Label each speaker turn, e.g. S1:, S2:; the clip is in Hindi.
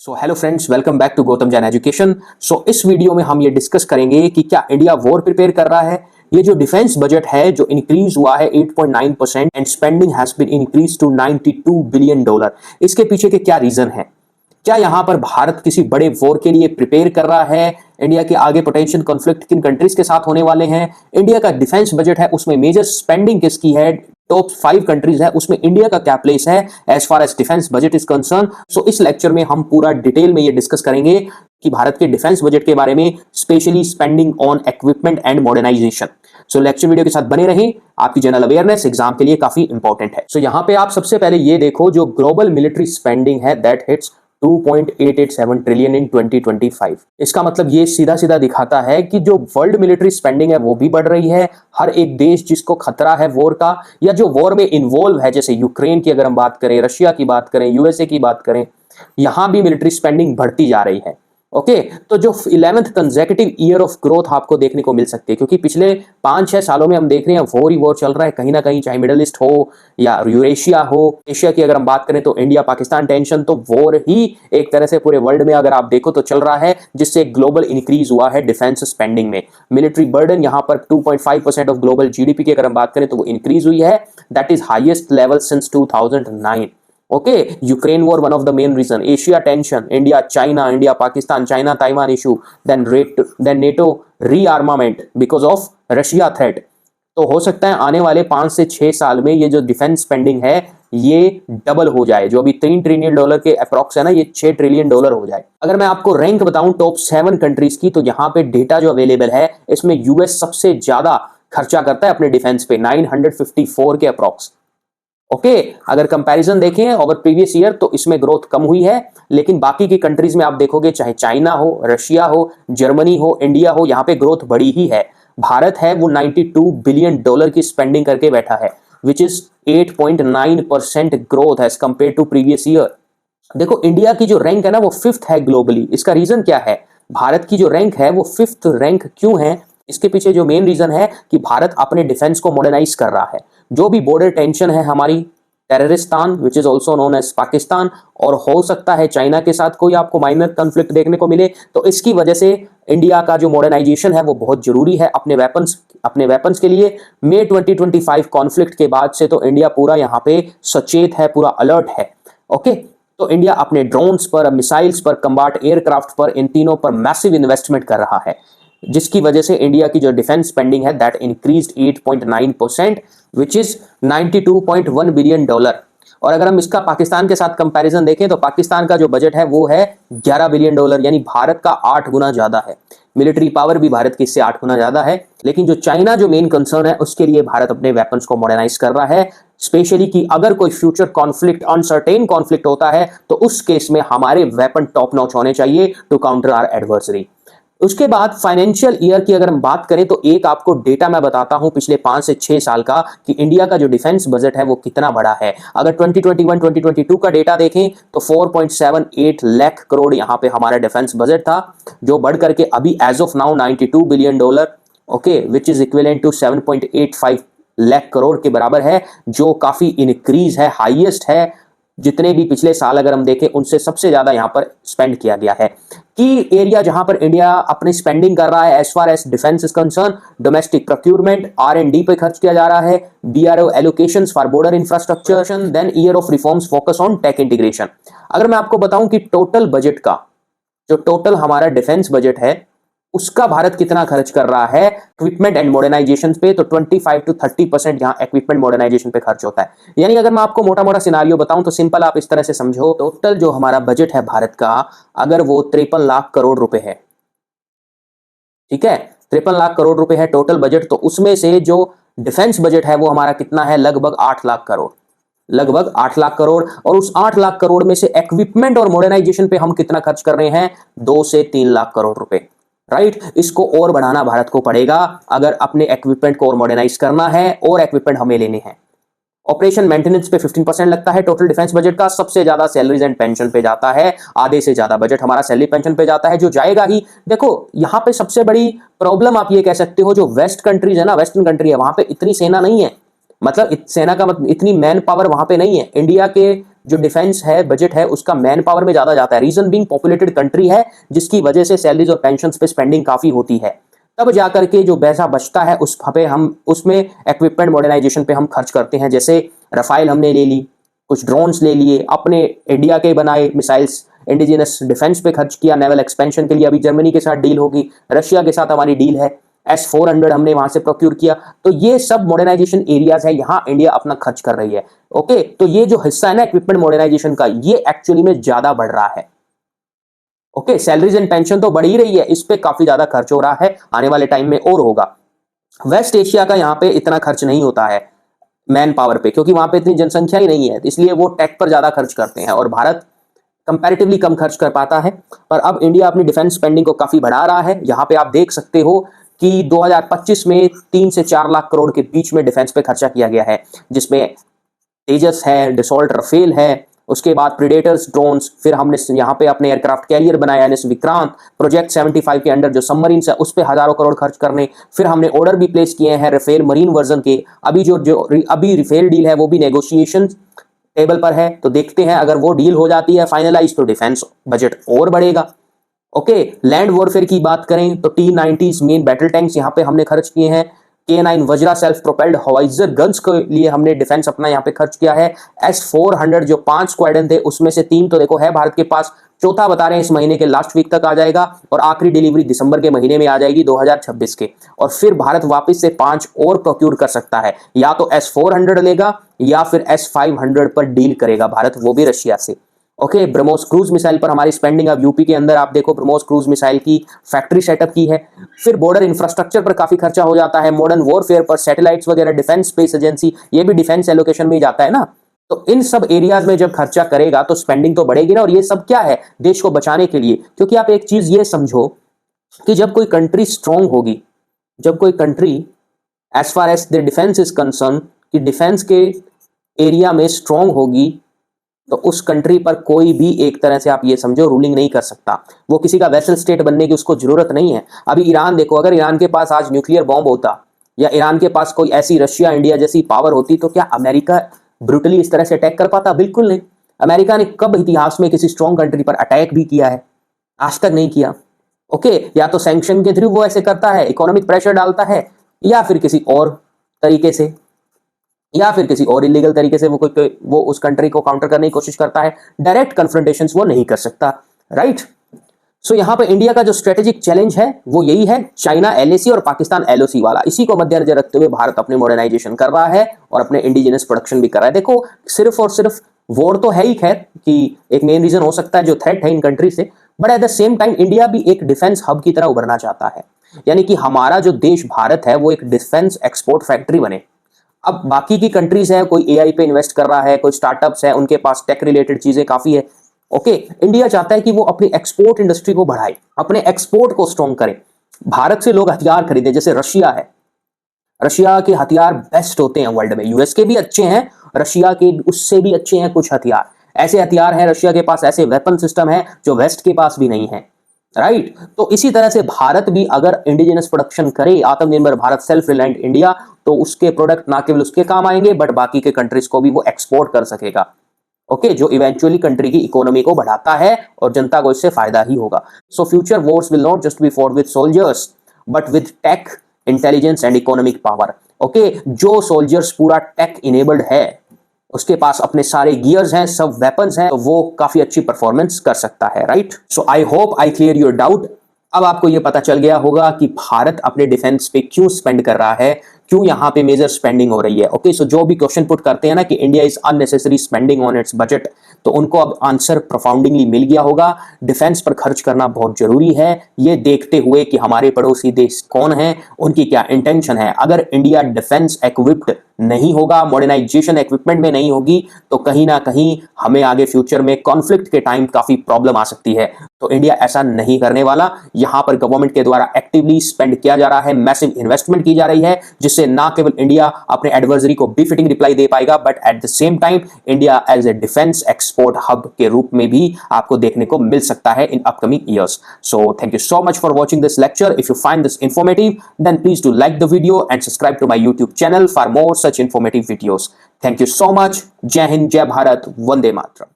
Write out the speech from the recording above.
S1: So hello friends, welcome back to Gautam Jain education. इस वीडियो में हम ये डिस्कस करेंगे कि क्या इंडिया वॉर प्रिपेयर कर रहा है। ये जो डिफेंस बजट है जो इंक्रीज हुआ है 8.9% and spending has been increase to 92 billion dollar, इसके पीछे के क्या रीजन है। क्या यहां पर भारत किसी बड़े वॉर के लिए प्रिपेयर कर रहा है। इंडिया के आगे पोटेंशियल कॉन्फ्लिक्ट किन कंट्रीज के साथ होने वाले हैं। इंडिया का डिफेंस बजट है उसमें मेजर स्पेंडिंग किसकी है, टॉप 5 कंट्रीज है उसमें इंडिया का क्या प्लेस है as far as defence budget is concern. इस लेक्चर में हम पूरा डिटेल में ये डिस्कस करेंगे कि भारत के डिफेंस बजट के बारे में, specially spending on equipment and modernisation. Lecture video के साथ बने रहें, आपकी जनरल अवेयरनेस एग्जाम के लिए काफी इंपॉर्टेंट है। यहां पे आप सबसे पहले ये देखो, जो ग्लोबल मिलिट्री स्पेंडिंग है दैट हिट्स 2.887 ट्रिलियन इन 2025। इसका मतलब ये सीधा सीधा दिखाता है कि जो वर्ल्ड मिलिट्री स्पेंडिंग है वो भी बढ़ रही है। हर एक देश जिसको खतरा है वॉर का या जो वॉर में इन्वॉल्व है, जैसे यूक्रेन की अगर हम बात करें, रशिया की बात करें, यूएसए की बात करें, यहां भी मिलिट्री स्पेंडिंग बढ़ती जा रही है। ओके, तो जो 11th consecutive year of growth आपको देखने को मिल सकती है, क्योंकि पिछले 5-6 सालों में हम देख रहे हैं वॉर ही वॉर चल रहा है कहीं ना कहीं, चाहे मिडल ईस्ट हो या यूरेशिया हो। एशिया की अगर हम बात करें तो इंडिया पाकिस्तान टेंशन, तो वॉर ही एक तरह से पूरे वर्ल्ड में अगर आप देखो तो चल रहा है, जिससे ग्लोबल इंक्रीज हुआ है डिफेंस स्पेंडिंग में। मिलिट्री बर्डन यहां पर 2.5% ऑफ ग्लोबल जीडीपी की अगर हम बात करें तो वो इंक्रीज हुई है, that is highest level since 2009। Okay, Ukraine war one of the main reason, Asia tension, India China, India Pakistan, China Taiwan issue, then NATO rearmament because of Russia threat. तो हो सकता है आने वाले 5 से 6 साल में ये जो डिफेंस स्पेंडिंग है ये डबल हो जाए, जो अभी $3 ट्रिलियन के अप्रॉक्स है ना, ये $6 ट्रिलियन हो जाए। अगर मैं आपको रैंक बताऊं टॉप 7 कंट्रीज की, तो यहां पे डेटा जो अवेलेबल है इसमें यूएस सबसे ज्यादा खर्चा करता है अपने डिफेंस पे, 954 के अप्रॉक्स। ओके, अगर कंपैरिजन देखें ओवर प्रीवियस ईयर तो इसमें ग्रोथ कम हुई है, लेकिन बाकी की कंट्रीज में आप देखोगे, चाहे चाइना हो, रशिया हो, जर्मनी हो, इंडिया हो, यहां पे ग्रोथ बड़ी ही है। भारत है वो 92 बिलियन डॉलर की स्पेंडिंग करके बैठा है, which is 8.9% growth as compare to previous year. देखो, इंडिया की जो रैंक है ना वो 5th है ग्लोबली। इसका रीजन क्या है, भारत की जो रैंक है वो 5th रैंक क्यों है, इसके पीछे जो मेन रीजन है कि भारत अपने डिफेंस को मॉडर्नाइज कर रहा है। जो भी बॉर्डर टेंशन है हमारी, Terroristan which is also known as Pakistan, और हो सकता है चाइना के साथ कोई आपको माइनर कॉन्फ्लिक्ट देखने को मिले, तो इसकी वजह से इंडिया का जो मॉडर्नाइजेशन है वो बहुत जरूरी है अपने वेपन्स के लिए। मई 2025 कॉन्फ्लिक्ट के बाद से तो इंडिया पूरा यहाँ पे सचेत है, पूरा अलर्ट है। ओके, तो इंडिया अपने ड्रोन्स पर, मिसाइल्स पर, कम्बाट एयरक्राफ्ट पर, इन तीनों पर मैसिव इन्वेस्टमेंट कर रहा है, जिसकी वजह से इंडिया की जो डिफेंस स्पेंडिंग है that increased 8.9%, which is 92.1 billion dollar. और अगर हम इसका पाकिस्तान के साथ कंपैरिजन देखें तो पाकिस्तान का जो बजट है वो है 11 बिलियन डॉलर, यानी भारत का 8 गुना ज्यादा है। मिलिट्री पावर भी भारत की इससे 8 गुना ज्यादा है। लेकिन जो चाइना जो मेन कंसर्न है उसके लिए भारत अपने वेपन्स को मॉडर्नाइज कर रहा है, स्पेशली कि अगर कोई फ्यूचर कॉन्फ्लिक्ट, अनसर्टेन कॉन्फ्लिक्ट होता है तो उस केस में हमारे वेपन टॉप नॉच होने चाहिए टू काउंटर आवर एडवर्सरी। उसके बाद फाइनेंशियल ईयर की अगर हम बात करें तो एक आपको डेटा मैं बताता हूं पिछले 5 से 6 साल का, कि इंडिया का जो डिफेंस बजट है वो कितना बड़ा है। अगर 2021-2022 का डेटा देखें तो 4.78 लाख करोड़ यहां पे हमारा डिफेंस बजट था, जो बढ़ करके अभी as of now 92 billion dollar, okay, which is equivalent to 7.85 lakh crore के बराबर है, जो काफी इंक्रीज है, हाईएस्ट है। जितने भी पिछले साल अगर हम देखें उनसे सबसे ज्यादा यहां पर स्पेंड किया गया है। की एरिया जहां पर इंडिया अपनी स्पेंडिंग कर रहा है as far as defence is concern, domestic procurement, R&D पे खर्च किया जा रहा है, BRO allocations for border infrastructure, then year of reforms focus on tech integration. अगर मैं आपको बताऊं कि टोटल बजट का, जो टोटल हमारा डिफेंस बजट है उसका भारत कितना खर्च कर रहा है इक्विपमेंट एंड मॉडर्नाइजेशन पे, तो 25 to 30% यहां इक्विपमेंट मॉडर्नाइजेशन पे खर्च होता है। यानी अगर मैं आपको मोटा मोटा सिनारियो बताऊं तो सिंपल आप इस तरह से समझो, टोटल जो हमारा बजट है भारत का, अगर वो 53 लाख करोड़ रुपए है, ठीक है, 53 लाख करोड़ रुपए है टोटल बजट, तो उसमें से जो डिफेंस बजट है वो हमारा कितना है, लगभग 8 लाख करोड़, लगभग 8 लाख करोड़। और उस 8 लाख करोड़ में से इक्विपमेंट और मॉडर्नाइजेशन पे हम कितना खर्च कर रहे हैं, 2 से 3 लाख करोड़ रुपए, राइट। इसको और बढ़ाना भारत को पड़ेगा अगर अपने इक्विपमेंट को और मॉडर्नाइज करना है, और इक्विपमेंट हमें लेने हैं। ऑपरेशन मेंटेनेंस पे 15% लगता है टोटल डिफेंस बजट का। सबसे ज्यादा सैलरीज एंड पेंशन पे जाता है, आधे से ज्यादा बजट हमारा सैलरी पेंशन पे जाता है, जो जाएगा ही। देखो, यहां पे सबसे बड़ी प्रॉब्लम आप ये कह सकते हो, जो वेस्ट कंट्रीज है ना, वेस्टर्न कंट्री है, वहां पे इतनी सेना नहीं है, मतलब सेना का मतलब इतनी मैन पावर वहां पे नहीं है। इंडिया के जो डिफेंस है बजट है उसका मैन पावर में ज्यादा जाता है। रीजन बीइंग पॉपुलेटेड कंट्री है, जिसकी वजह से सैलरीज और पेंशन पे स्पेंडिंग काफी होती है। तब जाकर के जो पैसा बचता है उस पे हम उसमें इक्विपमेंट मॉडर्नाइजेशन पे हम खर्च करते हैं। जैसे रफाइल हमने ले ली, कुछ ड्रोन्स ले लिए, अपने इंडिया के बनाए मिसाइल्स इंडिजिनस डिफेंस पे खर्च किया, नेवल एक्सपेंशन के लिए अभी जर्मनी के साथ डील होगी, रशिया के साथ हमारी डील है, S-400 हमने वहां से प्रोक्यूर किया। तो ये सब मॉडर्नाइजेशन एरियाज है, यहां इंडिया अपना खर्च कर रही है। ओके, तो ये जो हिस्सा है ना इक्विपमेंट मॉडर्नाइजेशन का, ये एक्चुअली में ज्यादा बढ़ रहा है। ओके, सैलरीज एंड पेंशन तो बढ़ ही रही है, इस पे काफी ज्यादा खर्च हो रहा है, आने वाले टाइम में और होगा। वेस्ट एशिया का यहाँ पे इतना खर्च नहीं होता है मैन पावर पे, क्योंकि वहां पे इतनी जनसंख्या ही नहीं है, इसलिए वो टेक पर ज्यादा खर्च करते हैं और भारत कंपैरेटिवली कम खर्च कर पाता है। पर अब इंडिया अपनी डिफेंस स्पेंडिंग को काफी बढ़ा रहा है। यहाँ पे आप देख सकते हो कि 2025 में 3 से 4 लाख करोड़ के बीच में डिफेंस पे खर्चा किया गया है, जिसमें तेजस है, डिसॉल्ट रफेल है, उसके बाद प्रीडेटर्स ड्रोन्स, फिर हमने यहाँ पे अपने एयरक्राफ्ट कैरियर बनाया यानी विक्रांत, प्रोजेक्ट 75 के अंडर जो सबमरीन्स है उस पे हजारों करोड़ खर्च करने, फिर हमने ऑर्डर भी प्लेस किए हैं रफेल मरीन वर्जन के। अभी जो अभी रफेल डील है वो भी नेगोशिएशन टेबल पर है, तो देखते हैं अगर वो डील हो जाती है फाइनलाइज तो डिफेंस बजट और बढ़ेगा। ओके, लैंड वॉरफेयर की बात करें तो T-90 मेन बैटल टैंक्स यहाँ पे हमने खर्च किए हैं। K9 Vajra self propelled howitzer guns के लिए हमने डिफेंस अपना यहाँ पे खर्च किया है। S-400 जो 5 स्क्वाड्रन थे उसमें से 3 तो देखो है भारत के पास, चौथा बता रहे हैं इस महीने के लास्ट वीक तक आ जाएगा और आखिरी डिलीवरी दिसंबर के महीने में आ जाएगी 2026 के। और फिर भारत वापस से 5 और प्रोक्यूर कर सकता है, या तो S-400 लेगा या फिर S-500 पर डील करेगा भारत, वो भी रशिया से। ओके, ब्रह्मोस क्रूज मिसाइल पर हमारी स्पेंडिंग अब यूपी के अंदर आप देखो ब्रह्मोस क्रूज मिसाइल की फैक्ट्री सेटअप की है। फिर बॉर्डर इंफ्रास्ट्रक्चर पर काफी खर्चा हो जाता है, मॉडर्न वॉरफेयर पर, सैटेलाइट्स वगैरह, डिफेंस स्पेस एजेंसी, ये भी डिफेंस एलोकेशन में ही जाता है ना। तो इन सब एरियाज में जब खर्चा करेगा तो स्पेंडिंग तो बढ़ेगी ना, और ये सब क्या है देश को बचाने के लिए। क्योंकि आप एक चीज ये समझो कि जब कोई कंट्री स्ट्रांग होगी, जब कोई country as far as the defence is concern कि डिफेंस के एरिया में स्ट्रांग होगी, तो उस कंट्री पर कोई भी एक तरह से आप ये समझो रूलिंग नहीं कर सकता। वो किसी का वेसल स्टेट बनने की उसको जरूरत नहीं है। अभी ईरान देखो, अगर ईरान के पास आज न्यूक्लियर बॉम्ब होता या ईरान के पास कोई ऐसी रशिया इंडिया जैसी पावर होती, तो क्या अमेरिका ब्रूटली इस तरह से अटैक कर पाता? बिल्कुल नहीं। अमेरिका ने कब इतिहास में किसी स्ट्रॉन्ग कंट्री पर अटैक भी किया है? आज तक नहीं किया। ओके, या तो सैंक्शन के थ्रू वो ऐसे करता है, इकोनॉमिक प्रेशर डालता है, या फिर किसी और तरीके से, या फिर किसी और इलीगल तरीके से वो उस कंट्री को काउंटर करने की कोशिश करता है। डायरेक्ट कन्फ्रंटेशंस वो नहीं कर सकता, राइट। सो यहां पे इंडिया का जो स्ट्रेटेजिक चैलेंज है वो यही है, चाइना LAC और पाकिस्तान LOC वाला। इसी को मद्देनजर रखते हुए भारत अपने मॉडर्नाइजेशन कर रहा है और अपने इंडिजिनस प्रोडक्शन भी कर रहा है। देखो, सिर्फ और सिर्फ वॉर तो है ही, खैर कि एक मेन रीजन हो सकता है जो थ्रेट है इन कंट्री से, but at the same time India भी एक डिफेंस हब की तरह उभरना चाहता है, यानी कि हमारा जो देश भारत है वो एक डिफेंस एक्सपोर्ट फैक्ट्री बने। अब बाकी की कंट्रीज है, कोई AI पे इन्वेस्ट कर रहा है, कोई स्टार्टअप्स है, उनके पास टेक रिलेटेड चीजें काफी है। ओके, इंडिया चाहता है कि वो अपनी एक्सपोर्ट इंडस्ट्री को बढ़ाए, अपने एक्सपोर्ट को स्ट्रॉन्ग करे, भारत से लोग हथियार खरीदे। जैसे रशिया है, रशिया के हथियार बेस्ट होते हैं वर्ल्ड में, US के भी अच्छे हैं, रशिया के उससे भी अच्छे हैं कुछ हथियार। ऐसे हथियार हैं रशिया के पास, ऐसे वेपन सिस्टम है जो वेस्ट के पास भी नहीं है, राइट। तो इसी तरह से भारत भी अगर इंडिजिनस प्रोडक्शन करे, आत्मनिर्भर भारत, सेल्फ रिलायंट इंडिया, तो उसके प्रोडक्ट ना केवल उसके काम आएंगे बट बाकी के कंट्रीज को भी वो एक्सपोर्ट कर सकेगा। ओके, जो इवेंचुअली कंट्री की इकोनॉमी को बढ़ाता है और जनता को इससे फायदा ही होगा। So future wars will not just be for with soldiers but with tech, intelligence and economic power. Okay, जो सोल्जर्स पूरा टेक इनेबल्ड है, उसके पास अपने सारे गियर्स हैं, सब वेपन्स हैं, तो वो काफी अच्छी परफॉर्मेंस कर सकता है, right. So I hope I clear your doubt. अब आपको ये पता चल गया होगा कि भारत अपने डिफेंस पे क्यों स्पेंड कर रहा है, क्यों यहाँ पे मेजर स्पेंडिंग हो रही है। ओके, सो जो भी क्वेश्चन पुट करते हैं ना कि India is unnecessary spending on it's budget, तो उनको अब आंसर प्रोफाउंडिंगली मिल गया होगा। डिफेंस पर खर्च करना बहुत जरूरी है, ये देखते हुए कि हमारे पड़ोसी देश कौन है, उनकी क्या इंटेंशन है। अगर इंडिया डिफेंस इक्विप्ड नहीं होगा, मॉडर्नाइजेशन इक्विपमेंट में नहीं होगी, तो कहीं ना कहीं हमें आगे फ्यूचर में कॉन्फ्लिक्ट के टाइम काफी प्रॉब्लम आ सकती है। तो इंडिया ऐसा नहीं करने वाला। यहां पर गवर्नमेंट के द्वारा एक्टिवली स्पेंड किया जा रहा है, मैसिव इन्वेस्टमेंट की जा रही है, जिससे ना केवल इंडिया अपने एडवर्सरी को बिफिटिंग रिप्लाई दे पाएगा but at the same time India as a defence export hub के रूप में भी आपको देखने को मिल सकता है in upcoming years. So thank you so much for watching this lecture. If you find this informative then please do like the video and subscribe to my YouTube channel for more such informative videos. Thank you so much. Jai Hind, Jai Bharat, Vande Mataram.